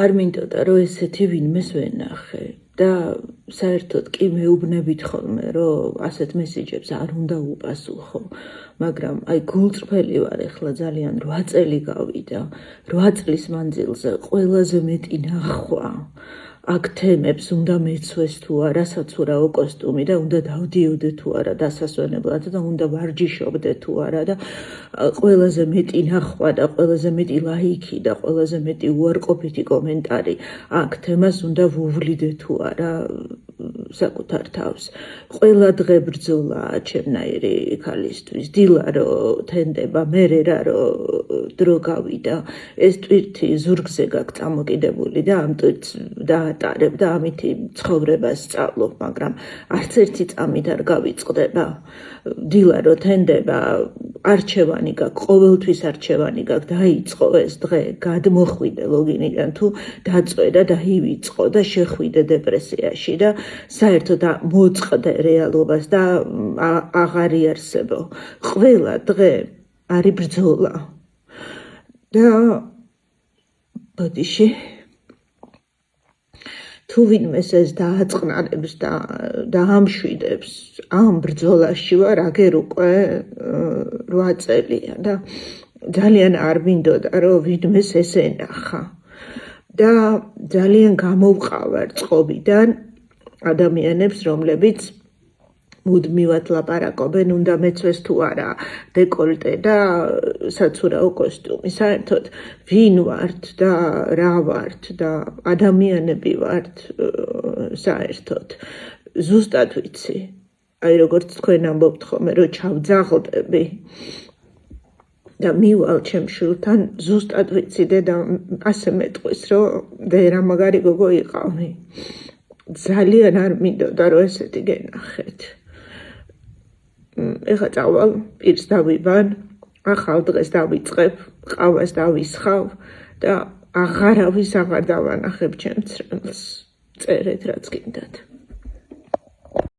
არ მინდოდა რომ ესეთი ვინმეს ვენახე და საერთოდ კი მეუბნებით ხოლმე რომ ასეთ მესიჯებს არ უნდა უპასუხო, მაგრამ აი გულწრფელი ვარ ახლა ძალიან 8 წელი გავიდა, 8 წლის მანძილზე ყველაზე მეტი ნახვა აქ თემებს უნდა მეცვეს თუ არა საცურაო კოსტუმი და უნდა დავდიოდე თუ არა დასასვენებლად და უნდა ვარჯიშობდე თუ არა და ყველაზე მეტი ნახვა და ყველაზე მეტი ლაიქი და ყველაზე მეტი უარყოფითი კომენტარი აქ თემას უნდა ვუვლიდე თუ არა საკუთარ თავს. ყველა დღე ბრძოლაა ჩემნაირი ქალისთვის. დილა რომ თენდება, მერე რა რომ დრო გავიდა, ეს ტვირთი ზურგზე გაქვს წამოკიდებული და ამ ტვირთს დაატარებ და ამითი ცხოვრებას სწავლობ, მაგრამ არც ერთი წამით არ გავიწყდება. დილა რომ თენდება, არჩევანი გაქვს, ყოველთვის არჩევანი გაქვს, დაიწყო ეს დღე, გადმოხვიდე ლოგინიდან თუ დაწვე და დაივიწყო და შეხვიდე დეპრესიაში და საერთოდ მოწყდე რეალობას და აღარ იარსებო. ყველა დღე არის ბრძოლა. და ბოდიში თუ ვინმეს ეს დააწყნარებს და ამშვიდებს ამ ბრძოლაში ვარ აგერ უკვე 8 წელია და ძალიან არ მინდოდა რომ ვინმეს ეს ენახა და ძალიან გამოვყავარ წყობიდან ადამიანებს რომლებიც მუდმივად ლაპარაკობენ უნდა მეცვეს თუ არა დეკოლტე და საცურაო კოსტუმი. საერთოდ ვინ ვართ და რა ვართ და ადამიანები ვართ საერთოდ ზუსტად ვიცი. აი როგორც თქვენ ამბობთ ხოლმე რომ ჩავძაღლდები და მივალ ჩემ შვილთან ზუსტად ვიცი და ასე მეტყვის რომ ვერა მაგარი გოგო იყავი. ძალიან არ მინდოდა რომ ესეთი გენახეთ. ეხლა წავალ პირს დავიბან, ახალ დღეს დავიწყებ, ყავას დავისხავ და აღარავის აღარ დავანახებ ჩემს წრეებს. წერეთ რაც გინდათ.